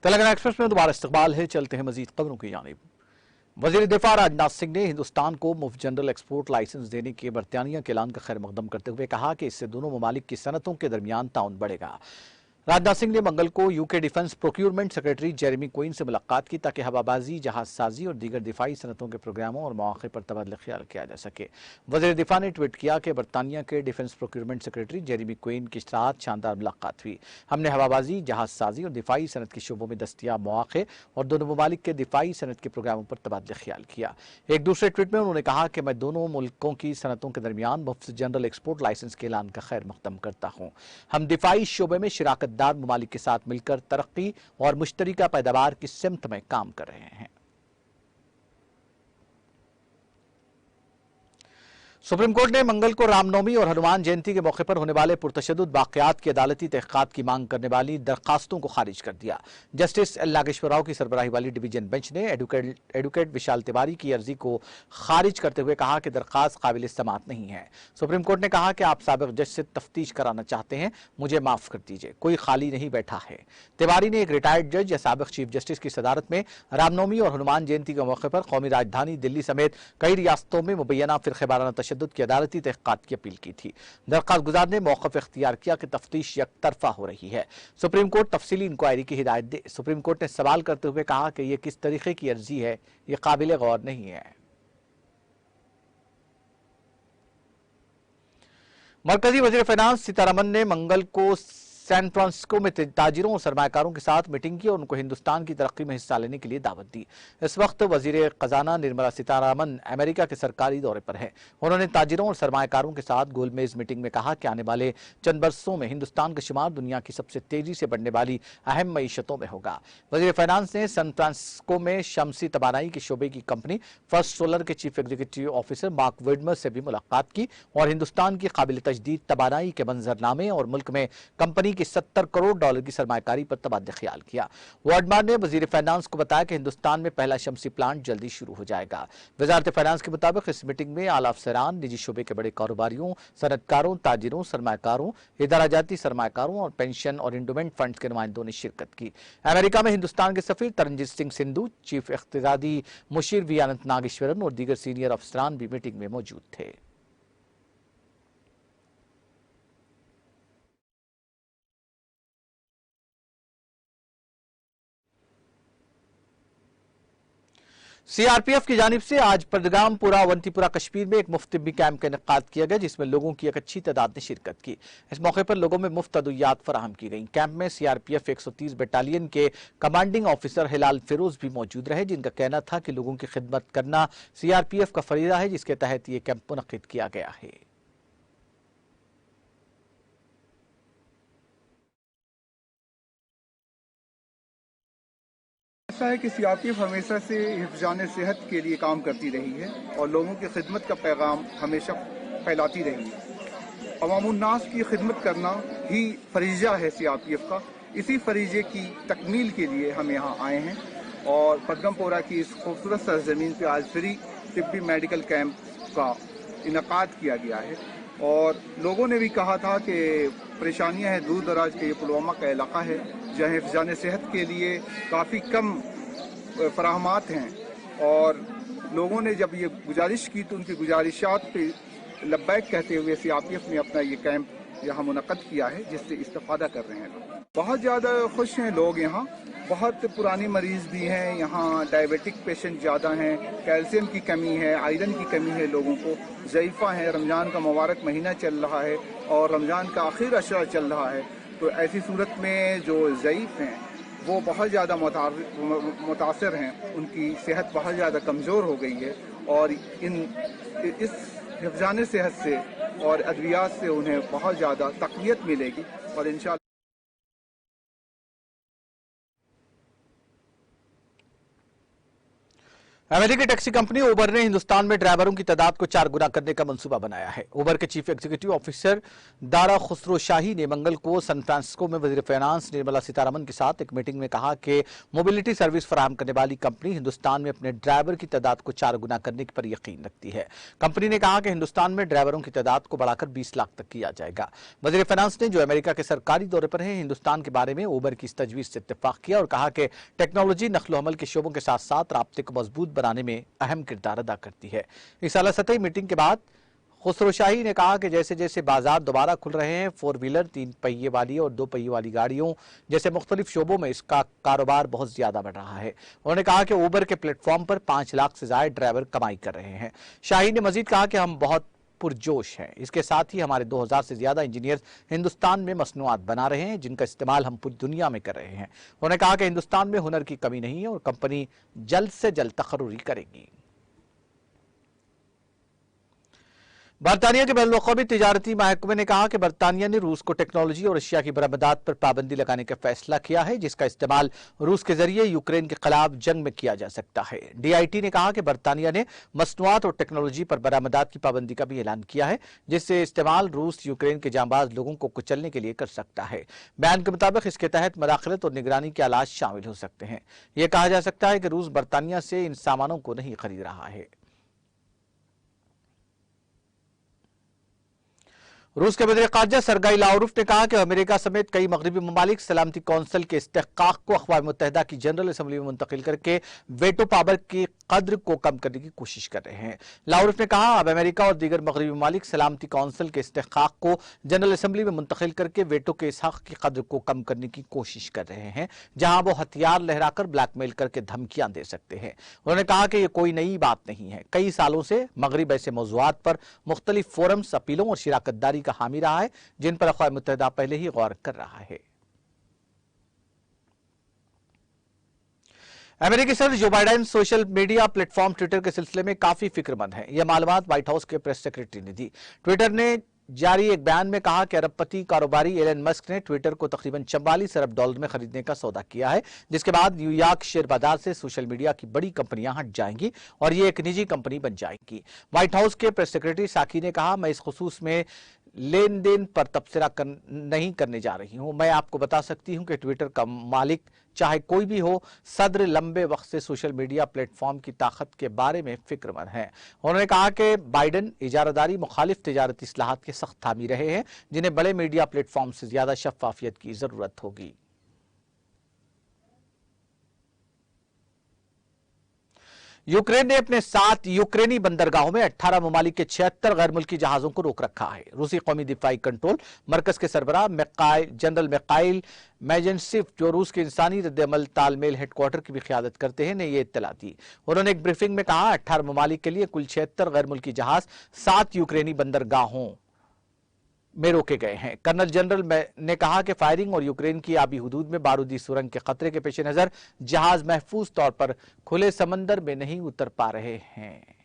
Telangana express में दोबारा इस्तकबाल है। चलते हैं मजीद खबरों की जानिब। वजीर दिफा राजनाथ सिंह ने हिंदुस्तान को मुफ्त जनरल एक्सपोर्ट लाइसेंस देने के बरतानिया के ऐलान का खैर मकदम करते हुए कहा कि इससे दोनों ममालिक की सनतों के दरमियान ताउन बढ़ेगा। राजनाथ सिंह ने मंगल को UK defence procurement secretary Jeremy queen से मुलाकात की ताकि हवाबाजी, जहाजसाजी और दीगर दिफाई सनतों के प्रोग्रामों और मौके पर तबादला ख्याल किया जा सके। वज़ीर दिफा ने ट्वीट किया कि बरतानिया के defence procurement secretary Jeremy queen के साथ शानदार मुलाकात हुई। हमने हवाबाजी, जहाजसाजी और दिफाई सनत के शोबों में दस्तियाब मौके और दोनों ममालिक के दिफाई सनत के प्रोग्रामों पर तबादला ख्याल किया। एक दूसरे ट्वीट में उन्होंने कहा कि मैं दोनों मुल्कों की सनतों के दरमियान मुफ्त जनरल एक्सपोर्ट लाइसेंस के ऐलान का खैर मकदम करता हूँ। हम दिफाई शोबे में शिराकतदार ममालिक के साथ मिलकर तरक्की और मुश्तरका पैदावार की सिमत में काम कर रहे हैं। सुप्रीम कोर्ट ने मंगल को रामनवमी और हनुमान जयंती के मौके पर होने वाले पुरतशद्दुद वाकयात की अदालती तहकीकात की मांग करने वाली दरखास्तों को खारिज कर दिया। जस्टिस एल नागेश्वर राव की सरबराही वाली डिवीजन बेंच ने एडवोकेट विशाल तिवारी की अर्जी को खारिज करते हुए कहा कि दरखास्त काबिल समाअत नहीं है। सुप्रीम कोर्ट ने कहा कि आप साबिक जज से तफ्तीश कराना चाहते हैं, मुझे माफ कर दीजिए, कोई खाली नहीं बैठा है। तिवारी ने एक रिटायर्ड जज या साबिक चीफ जस्टिस की सदारत में रामनवमी और हनुमान जयंती के मौके पर कौमी राजधानी दिल्ली समेत कई रियासतों में मुबैना फिरक़ेवाराना तशद्दुद की अदालती तहक़ीक़ात की अपील की थी। दरख्वास्त गुजार ने मौक़िफ़ इख्तियार किया कि तफ्तीश यकतरफा हो रही है, सुप्रीम कोर्ट तफसीली इंक्वायरी की हिदायत दे। सुप्रीम कोर्ट ने सवाल करते हुए कहा कि यह किस तरीके की अर्जी है, यह काबिल गौर नहीं है। मरकजी वज़ीर फाइनेंस सीतारमन ने मंगल को सैन फ्रांसिस्को में ताजिरों और सरमाकारों के साथ मीटिंग की और उनको हिंदुस्तान की तरक्की में हिस्सा लेने के लिए दावत दी। इस वक्त वजीर खजाना निर्मला सीतारमन अमेरिका के सरकारी दौरे पर हैं। उन्होंने ताजिरों और सरमाकारों के साथ गोलमेज मीटिंग में कहा कि आने वाले चंद बरसों में हिंदुस्तान का शुमार दुनिया की सबसे तेजी से बढ़ने वाली अहम मईशतों में होगा। वजीर फाइनेंस ने सैन फ्रांसिस्को में शमसी तबानाई के शोबे की कंपनी फर्स्ट सोलर के chief executive officer mark Widmer से भी मुलाकात की और हिंदुस्तान की काबिल तजदीद तबानाई के मंजरनामे और मुल्क में कंपनी की $70 करोड़ की सरमाकारी पर तबादला ख्याल किया। वार्डमार ने वजीर फाइनेंस को बताया कि हिंदुस्तान में पहला शमसी प्लांट जल्दी शुरू हो जाएगा। वजारत फाइनेंस के मुताबिक इस मीटिंग में आला अफसरान, निजी शोबे के बड़े कारोबारियों, सनतकारों, ताजिरों, सरमाकारों, इदाराजाती सरमाकारों और पेंशन और इंडोमेंट फंड के नुमाइंदों ने शिरकत की। अमेरिका में हिंदुस्तान के सफीर तरनजीत सिंह सिंधु, चीफ इख्तियारी मुशीर वी अनंत नागेश्वरन और दीगर सीनियर अफसरान भी मीटिंग में मौजूद थे। सीआरपीएफ की जानिब से आज परदगामपुरा अवंतीपुरा कश्मीर में एक मुफ्त तिब्बी कैंप का इनेकाद किया गया, जिसमें लोगों की एक अच्छी तादाद ने शिरकत की। इस मौके पर लोगों में मुफ्त अद्वियात फराहम की गई। कैंप में सीआरपीएफ 130 बटालियन के कमांडिंग ऑफिसर हिलाल फिरोज भी मौजूद रहे, जिनका कहना था कि लोगों की खिदमत करना सीआरपीएफ का फरीदा है, जिसके तहत ये कैंप मुनक्किद किया गया है। ऐसा है कि सीआरपीएफ हमेशा से हिफ़्ज़ान सेहत के लिए काम करती रही है और लोगों की खिदमत का पैगाम हमेशा फैलाती रही है। अवामुन्नास की खिदमत करना ही फरीज़ा है सीआरपीएफ का। इसी फरीज़े की तकमील के लिए हम यहाँ आए हैं और परदगामपुरा की इस खूबसूरत सरजमीन पर आज फ्री तिब्बी मेडिकल कैंप का इनेकाद किया गया है। और लोगों ने भी कहा था कि परेशानियां हैं, दूर दराज के ये पुलवामा का इलाका है जहाँ हिफ़्ज़ान सेहत के लिए काफ़ी कम फराहमात हैं और लोगों ने जब ये गुजारिश की तो उनकी गुजारिशात पे लब्बैक कहते हुए सीआरपीएफ ने अपना ये कैंप यहाँ मुनक़्क़द किया है, जिससे इस्तेफ़ादा कर रहे हैं लोग। बहुत ज़्यादा खुश हैं लोग यहाँ। बहुत पुरानी मरीज़ भी हैं यहाँ, डायबिटिक पेशेंट ज़्यादा हैं, कैल्शियम की कमी है, आयरन की कमी है, लोगों को ज़ईफ़ा है। रमज़ान का मुबारक महीना चल रहा है और रमज़ान का आखिर अशरा चल रहा है, तो ऐसी सूरत में जो ज़ईफ़ हैं वो बहुत ज़्यादा मुतासर हैं, उनकी सेहत बहुत ज़्यादा कमज़ोर हो गई है और इस हिफ़्ज़ान सेहत से और अद्वियात से उन्हें बहुत ज़्यादा तक़वियत मिलेगी और इंशाअल्लाह। अमेरिकी टैक्सी कंपनी उबर ने हिंदुस्तान में ड्राइवरों की तादाद को 4 गुना करने का मंसूबा बनाया है। उबर के chief executive officer Dara Khosrowshahi ने मंगल को सैन फ्रांसिस्को में वजीर फाइनेंस निर्मला सीतारमण के साथ एक मीटिंग में कहा कि मोबिलिटी सर्विस फराहम करने वाली कंपनी हिंदुस्तान में अपने ड्राइवर की तादाद को 4 गुना करने पर यकीन रखती है। कंपनी ने कहा कि हिंदुस्तान में ड्राइवरों की तादाद को बढ़ाकर 20 लाख तक किया जाएगा। वजीर फाइनेंस ने, जो अमेरिका के सरकारी दौरे पर है, हिंदुस्तान के बारे में उबर की इस तजवीज से इत्तेफाक किया और कहा कि टेक्नोलॉजी नक्लो हमल के शोबों के साथ साथ राब्ते को मजबूत बनाने में अहम किरदार अदा करती है। इस आला सतही मीटिंग के बाद खुसरो शाही ने कहा कि जैसे जैसे बाजार दोबारा खुल रहे हैं, 4 व्हीलर, 3 पहिए वाली और 2 पहिए वाली गाड़ियों जैसे मुख्तलिफ शोबों में इसका कारोबार बहुत ज्यादा बढ़ रहा है। उन्होंने कहा कि उबर के प्लेटफॉर्म पर 5 लाख से ज्यादा ड्राइवर कमाई कर रहे हैं। शाही ने मजीद कहा कि हम बहुत पुरजोश हैं। इसके साथ ही हमारे 2000 से ज्यादा इंजीनियर हिंदुस्तान में मसनूआत बना रहे हैं, जिनका इस्तेमाल हम पूरी दुनिया में कर रहे हैं। उन्होंने कहा कि हिंदुस्तान में हुनर की कमी नहीं है और कंपनी जल्द से जल्द तकर्रुरी करेगी। बरतानिया के बैनुल-अक़वामी तिजारती महकमे ने कहा कि बरतानिया ने रूस को टेक्नोलॉजी और अशिया की बरामदात पर पाबंदी लगाने का फैसला किया है, जिसका इस्तेमाल रूस के जरिए यूक्रेन के खिलाफ जंग में किया जा सकता है। DIT ने कहा कि बरतानिया ने मसनूआत और टेक्नोलॉजी पर बरामदात की पाबंदी का भी ऐलान किया है, जिससे इस्तेमाल रूस यूक्रेन के जांबाज लोगों को कुचलने के लिए कर सकता है। बयान के मुताबिक इसके तहत मदाखलत और निगरानी के आलात शामिल हो सकते हैं। यह कहा जा सकता है कि रूस बरतानिया से इन सामानों को नहीं खरीद रहा है। रूस के वज़ीर ख़ारजा सरगाई लावरोफ ने कहा कि अमेरिका समेत कई मगरबी ममालिक सलामती कौंसिल के इस्तेहकाक को अक़वाम मुत्तहिदा की जनरल असम्बली में मुंतकिल करके वेटो पावर की कद्र को कम करने की कोशिश कर रहे हैं। लावरोफ ने कहा, अब अमेरिका और दीगर मगरबी ममालिक सलामती कौंसिल के इस्तेहकाक को जनरल असम्बली में मुंतकिल करके वेटो के इस हक़ की कद्र को कम करने की कोशिश कर रहे हैं, जहां वो हथियार लहराकर ब्लैकमेल करके धमकियां दे सकते हैं। उन्होंने कहा कि यह कोई नई बात नहीं है। कई सालों से मगरिब ऐसे मौज़ूआत पर मुख्तलिफ फोरम्स, अपीलों और शिराकतदारी का हामी रहा है, जिन पर अक़वाम मुत्तहिदा पहले ही गौर कर रहा है। अमेरिकी सदर Joe Biden social media platform Twitter के सिलसिले में काफी फिक्रमंद हैं। यह मालूमात व्हाइट हाउस के प्रेस सेक्रेटरी ने दी। ट्विटर ने जारी एक बयान में कहा कि अरबपति कारोबारी एलन मस्क ने ट्विटर को तकरीबन 44 अरब डॉलर में खरीदने का सौदा किया है, जिसके बाद न्यूयॉर्क शेयर बाजार से सोशल मीडिया की बड़ी कंपनियां हट जाएंगी और ये एक निजी कंपनी बन जाएगी। व्हाइट हाउस के प्रेस सेक्रेटरी साकी ने कहा, मैं इस खुसूस में लेन देन पर तबसरा नहीं करने जा रही हूं। मैं आपको बता सकती हूं कि ट्विटर का मालिक चाहे कोई भी हो, सदर लंबे वक्त से सोशल मीडिया प्लेटफॉर्म की ताकत के बारे में फिक्रमंद हैं। उन्होंने कहा कि बाइडेन इजारादारी मुखालिफ तिजारती इस्लाहात के सख्त हामी रहे हैं, जिन्हें बड़े मीडिया प्लेटफॉर्म से ज्यादा शफाफियत की जरूरत होगी। यूक्रेन ने अपने 7 यूक्रेनी बंदरगाहों में 18 ममालिक के 76 गैर मुल्की जहाजों को रोक रखा है। रूसी कौमी दिफाई कंट्रोल मरकज के सरबराह जनरल मिखाइल मेजेंसिव, जो रूस के इंसानी रद्द-ए-अमल तालमेल हेडक्वार्टर की भी क़यादत करते हैं, ने यह इत्तला दी। उन्होंने एक ब्रीफिंग में कहा, 18 ममालिक के लिए कुल 76 गैर मुल्की जहाज 7 यूक्रेनी बंदरगाहों में रोके गए हैं। कर्नल जनरल ने कहा कि फायरिंग और यूक्रेन की आबी हुदूद में बारूदी सुरंग के खतरे के पेश नजर जहाज महफूज तौर पर खुले समंदर में नहीं उतर पा रहे हैं।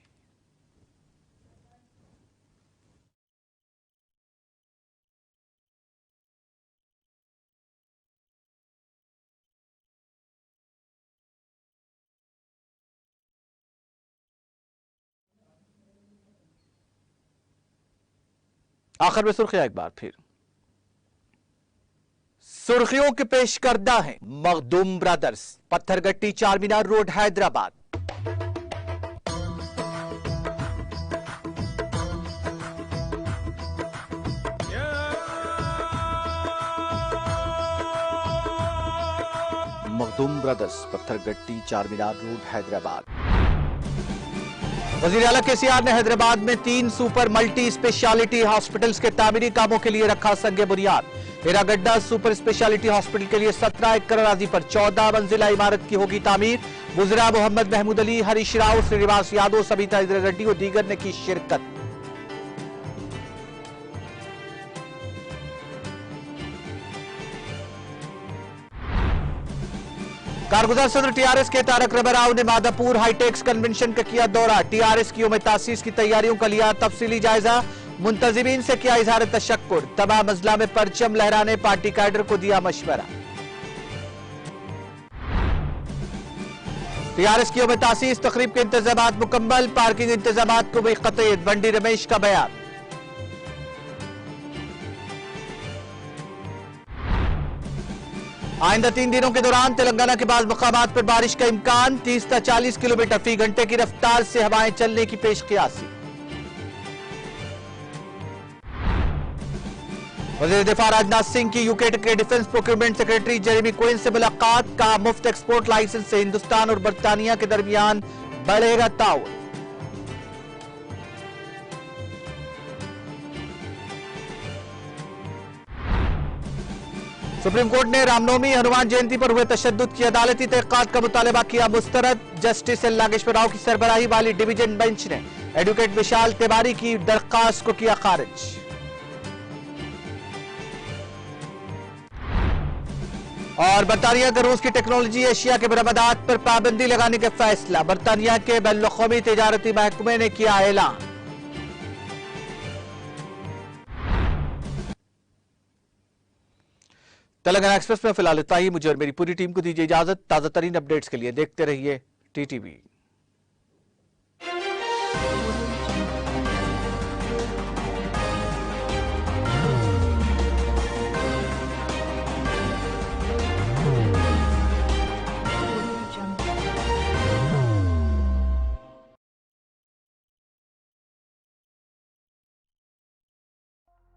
आखिर में सुर्खियां एक बार फिर। सुर्खियों के पेश करदा है Makhdoom brothers, Pathergatti Charminar road Hyderabad. Makhdoom brothers, Pathergatti Charminar road Hyderabad. वज़ीर आला KCR ने हैदराबाद में 3 सुपर मल्टी स्पेशलिटी हॉस्पिटल्स के तामीरी कामों के लिए रखा संगे बुनियाद। हिरागड्डा सुपर स्पेशलिटी हॉस्पिटल के लिए 17 एकड़ अराजी पर 14 मंजिला इमारत की होगी तामीर। वज़ीरा मोहम्मद महमूद अली, हरीश राव, श्रीनिवास यादव, सबिता इंदिरा रेड्डी और दीगर ने की शिरकत। कारगुजार सदर TRS के तारक रबराव ने मादापुर हाईटेक्स कन्वेंशन का किया दौरा। TRS की यौम तासीस की तैयारियों का लिया तफसीली जायजा। मुंतजिमीन से किया इजहार तशक्कुर। तमाम अजला में परचम लहराने पार्टी कैडर को दिया मशवरा। टीआरएस की में तासीस तकरीब के इंतजाम मुकम्मल, पार्किंग इंतजाम को भी क़तईयत, बंडी रमेश का बयान। आइंदा 3 दिनों के दौरान तेलंगाना के बाद मकामात पर बारिश का इम्कान, 30 से 40 किलोमीटर फी घंटे की रफ्तार से हवाएं चलने की पेशकियासी। वज़ीर दिफा राजनाथ सिंह की यूके के defence procurement secretary Jeremy Quinn से मुलाकात, का मुफ्त एक्सपोर्ट लाइसेंस से हिंदुस्तान और बरतानिया के दरमियान बढ़ेगा ताउन। सुप्रीम कोर्ट ने रामनवमी हनुमान जयंती पर हुए तशद्दुद की अदालती तहकीकात का मुतालबा किया मुस्तरद, जस्टिस एल नागेश्वर राव की सरबराही वाली डिवीजन बेंच ने एडवोकेट विशाल तिवारी की दरखास्त को किया खारिज। और बरतानिया का रूस की टेक्नोलॉजी एशिया के बरामदात पर पाबंदी लगाने का फैसला, बरतानिया के बैनुल-अक़वामी तिजारती महकमे ने किया ऐलान। तेलंगाना एक्सप्रेस में फिलहाल इतना ही। मुझे और मेरी पूरी टीम को दीजिए इजाजत। ताजा तरीन अपडेट्स के लिए देखते रहिए टीटीवी।